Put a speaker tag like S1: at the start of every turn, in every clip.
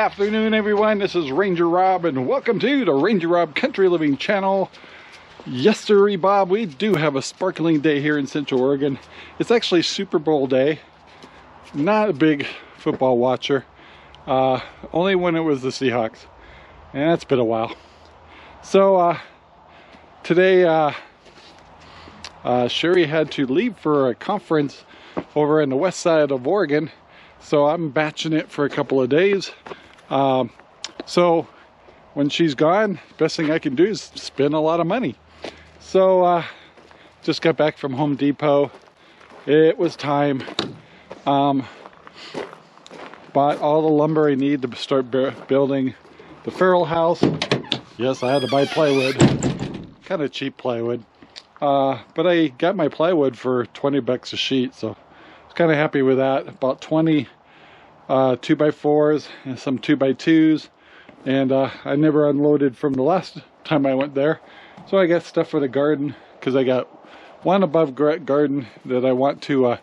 S1: afternoon, everyone. This is Ranger Rob, and welcome to the Ranger Rob Country Living channel. Yes, sir, Bob. We do have a sparkling day here in Central Oregon. It's actually Super Bowl day. Not a big football watcher. Only when it was the Seahawks, and that's been a while. So today, Sherry had to leave for a conference over in the west side of Oregon. So I'm batching it for a couple of days. So when she's gone, best thing I can do is spend a lot of money. So just got back from Home Depot. It was time. Bought all the lumber I need to start building the farrow house. Yes, I had to buy plywood. Kind of cheap plywood. But I got my plywood for 20 bucks a sheet, so kind of happy with that. About 20 2x4s and some 2x2s, and I never unloaded from the last time I went there, so I got stuff for the garden because I got one above garden that I want to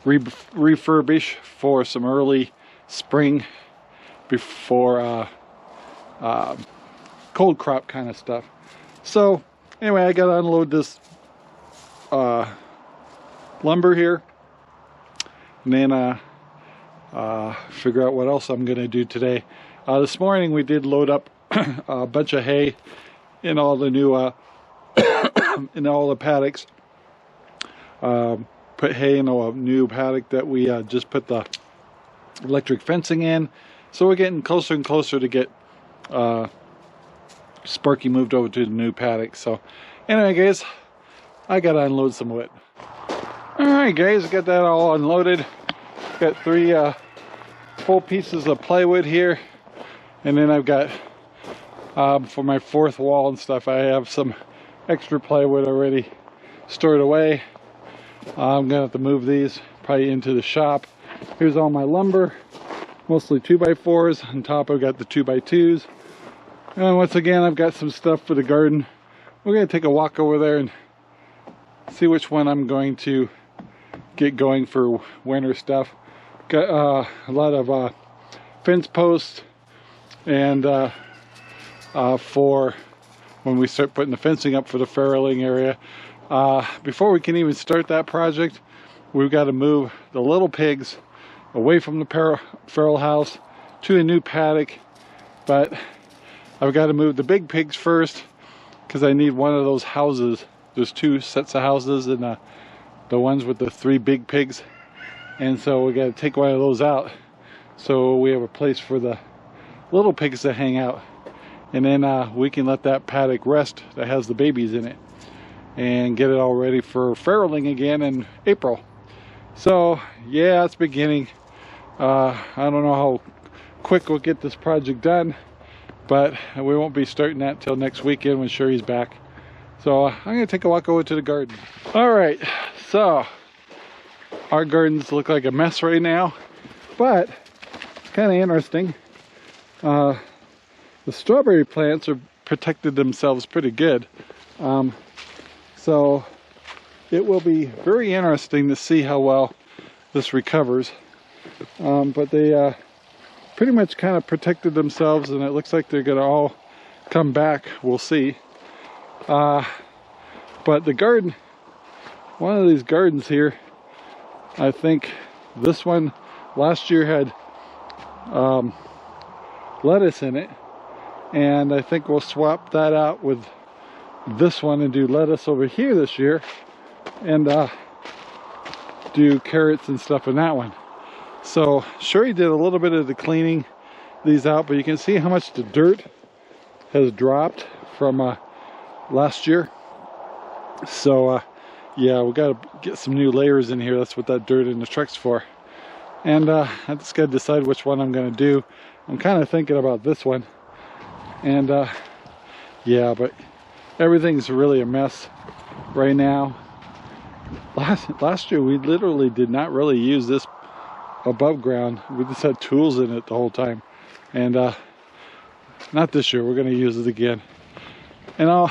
S1: refurbish for some early spring before cold crop kind of stuff. So anyway, I gotta unload this lumber here, and then figure out what else I'm gonna do today. This morning we did load up a bunch of hay in all the new in all the paddocks. Put hay in a new paddock that we just put the electric fencing in, so we're getting closer and closer to get Sparky moved over to the new paddock. So anyway, guys, I gotta unload some wood. Alright, guys, got that all unloaded. Got 3 full pieces of plywood here, and then I've got for my 4th wall and stuff, I have some extra plywood already stored away. I'm gonna have to move these probably into the shop. Here's all my lumber, mostly 2x4s. On top I've got the 2x2s, and once again I've got some stuff for the garden. We're gonna take a walk over there and see which one I'm going to get going for winter stuff. Got a lot of fence posts, and for when we start putting the fencing up for the farrowing area. Before we can even start that project, we've got to move the little pigs away from the farrow house to a new paddock. But I've got to move the big pigs first, because I need one of those houses. There's 2 sets of houses, and the ones with the 3 big pigs, and so we got to take one of those out so we have a place for the little pigs to hang out, and then we can let that paddock rest that has the babies in it and get it all ready for farrowing again in April. So yeah, it's beginning. I don't know how quick we'll get this project done, but we won't be starting that till next weekend when Sherry's back. So I'm gonna take a walk over to the garden. All right, so our gardens look like a mess right now, but kind of interesting. The strawberry plants are protected themselves pretty good. So it will be very interesting to see how well this recovers. But they pretty much kind of protected themselves, and it looks like they're gonna all come back. We'll see. But the garden, one of these gardens here, I think this one last year had lettuce in it, and I think we'll swap that out with this one and do lettuce over here this year, and do carrots and stuff in that one. So Sherry did a little bit of the cleaning these out, but you can see how much the dirt has dropped from last year. So yeah, we got to get some new layers in here. That's what that dirt in the truck's for. And I just got to decide which one I'm going to do. I'm kind of thinking about this one. And yeah, but everything's really a mess right now. Last year we literally did not really use this above ground. We just had tools in it the whole time. And not this year. We're going to use it again. And all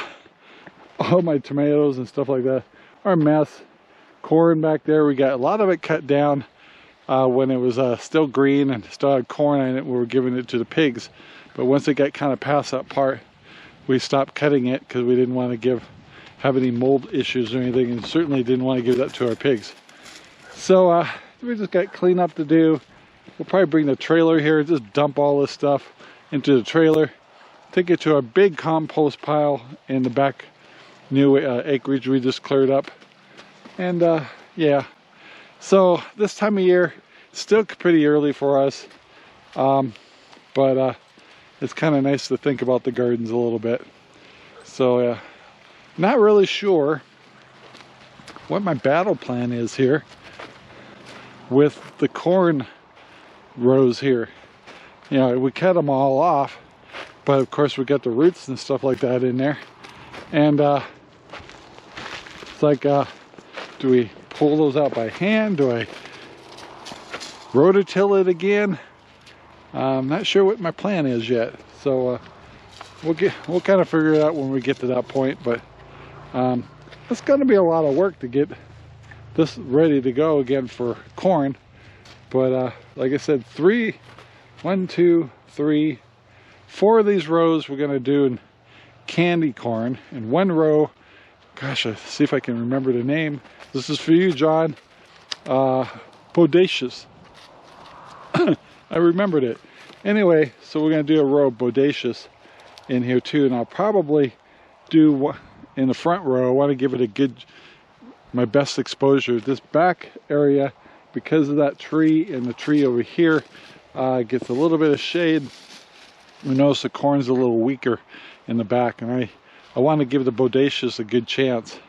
S1: my tomatoes and stuff like that are a mess. Corn back there, we got a lot of it cut down when it was still green and still had corn in it. We were giving it to the pigs, but once it got kind of past that part, we stopped cutting it because we didn't want to have any mold issues or anything, and certainly didn't want to give that to our pigs. So we just got cleanup to do. We'll probably bring the trailer here, just dump all this stuff into the trailer, take it to our big compost pile in the back new acreage we just cleared up. And yeah, so this time of year, still pretty early for us, but it's kind of nice to think about the gardens a little bit. So not really sure what my battle plan is here with the corn rows here. You know, we cut them all off, but of course we got the roots and stuff like that in there. And it's like, do we pull those out by hand? Do I rototill it again? I'm not sure what my plan is yet. So we'll kind of figure it out when we get to that point. But it's going to be a lot of work to get this ready to go again for corn. But like I said, 4 of these rows we're going to do in candy corn, and 1 row, gosh, I'll see if I can remember the name. This is for you, John. Bodacious. I remembered it. Anyway, so we're going to do a row of bodacious in here too, and I'll probably do in the front row. I want to give it my best exposure. This back area, because of that tree and the tree over here, gets a little bit of shade. We notice the corn's a little weaker in the back, and I want to give the bodacious a good chance.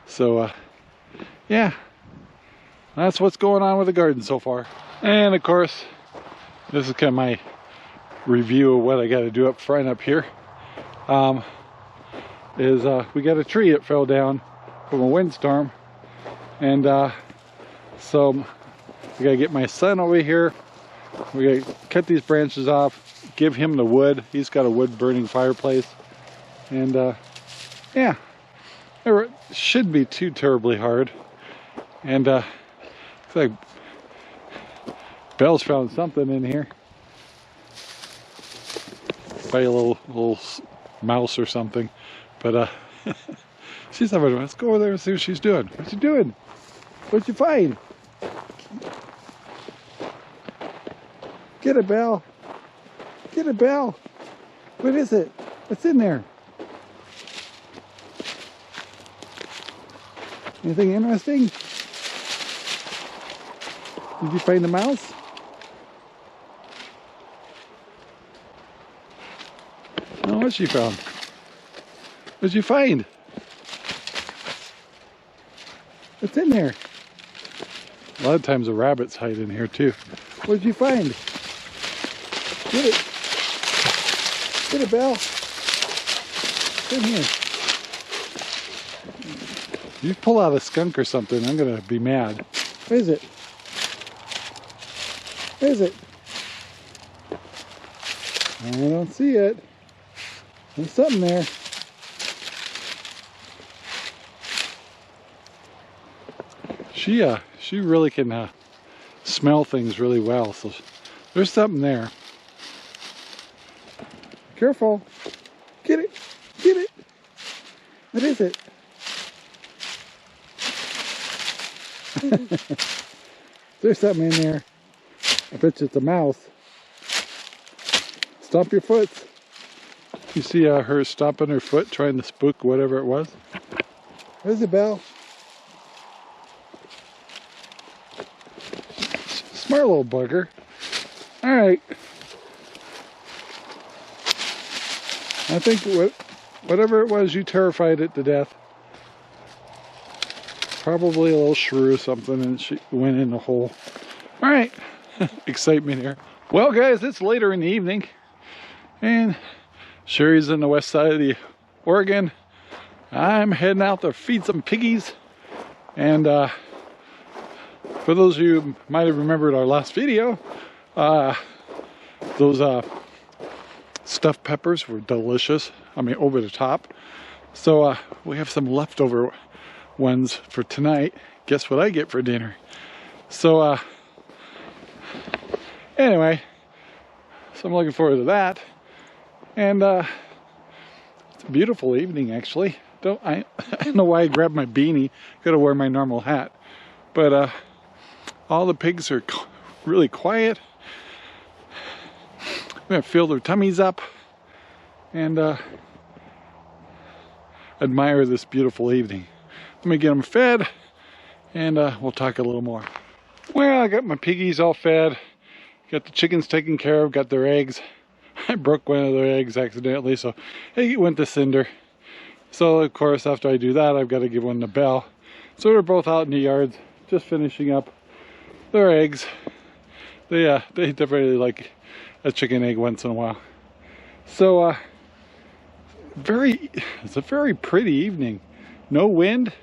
S1: So yeah, that's what's going on with the garden so far. And of course, this is kind of my review of what I got to do up front up here. We got a tree that fell down from a windstorm, and so we got to get my son over here. We got to cut these branches off, give him the wood. He's got a wood burning fireplace, and yeah, it shouldn't be too terribly hard. And looks like Belle's found something in here. Probably a little mouse or something. But she's over there. Let's go over there and see what she's doing. What's she doing? What'd you find? Get it, Belle. Get it, Belle. What is it? What's in there? Anything interesting? Did you find the mouse? Oh, what she found? What'd you find? What's in there? A lot of times the rabbits hide in here too. What'd you find? Get it. Get it, Belle. Come here. You pull out a skunk or something, I'm gonna be mad. Where is it? Where is it? I don't see it. There's something there. She really can smell things really well, so there's something there. Careful. Get it. Get it. What is it? There's something in there. I bet you it's a mouse. Stomp your foot. You see her stomping her foot, trying to spook whatever it was. Where's it, Belle? Smart little bugger. Alright. I think whatever it was, you terrified it to death. Probably a little shrew or something, and she went in the hole. Alright. Excitement here. Well, guys, it's later in the evening, and Sherry's in the west side of the Oregon. I'm heading out to feed some piggies, and for those of you who might have remembered our last video, those stuffed peppers were delicious. I mean, over the top. So we have some leftover ones for tonight. Guess what I get for dinner? So Anyway, so I'm looking forward to that. And it's a beautiful evening, actually. I don't know why I grabbed my beanie. Gotta wear my normal hat. But all the pigs are really quiet. I'm gonna fill their tummies up and admire this beautiful evening. Let me get them fed and we'll talk a little more. Well, I got my piggies all fed. Got the chickens taken care of, got their eggs. I broke one of their eggs accidentally, so it went to cinder. So of course, after I do that, I've got to give one the bell. So they're both out in the yards, just finishing up their eggs. They definitely like a chicken egg once in a while. So it's a very pretty evening. No wind.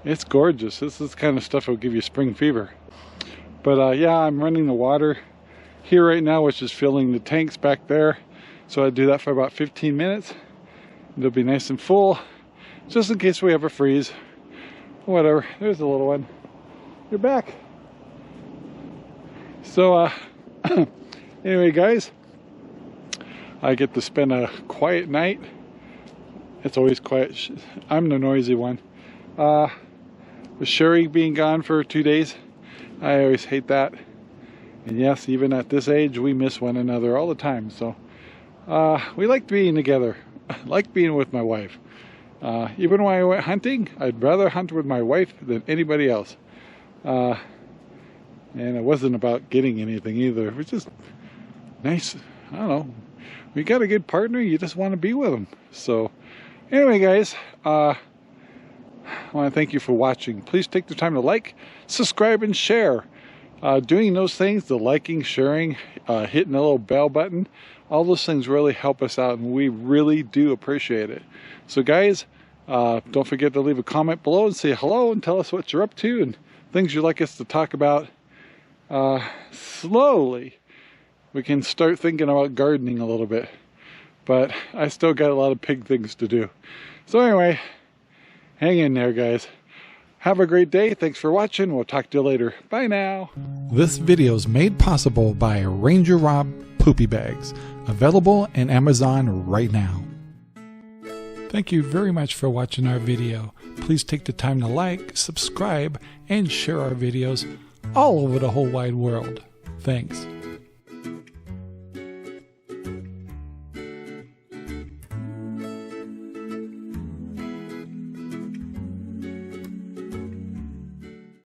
S1: It's gorgeous. This is the kind of stuff that will give you spring fever. But yeah, I'm running the water here right now, which is filling the tanks back there. So I do that for about 15 minutes. It'll be nice and full, just in case we have a freeze. Whatever. There's a little one. You're back. So anyway, guys, I get to spend a quiet night. It's always quiet. I'm the noisy one. With Sherry being gone for 2 days, I always hate that. And yes, even at this age, we miss one another all the time. So we like being together. I like being with my wife. Even when I went hunting, I'd rather hunt with my wife than anybody else. And it wasn't about getting anything either. It was just nice. I don't know. We got a good partner, you just want to be with them. So anyway, guys, I want to thank you for watching. Please take the time to like, subscribe, and share. Doing those things, the liking, sharing, hitting the little bell button, all those things really help us out, and we really do appreciate it. So guys, don't forget to leave a comment below and say hello and tell us what you're up to and things you'd like us to talk about. Slowly we can start thinking about gardening a little bit, but I still got a lot of pig things to do. So anyway, hang in there, guys. Have a great day. Thanks for watching. We'll talk to you later. Bye now. This video is made possible by RangerRob Poopy Bags, available in Amazon right now. Thank you very much for watching our video. Please take the time to like, subscribe, and share our videos all over the whole wide world. Thanks.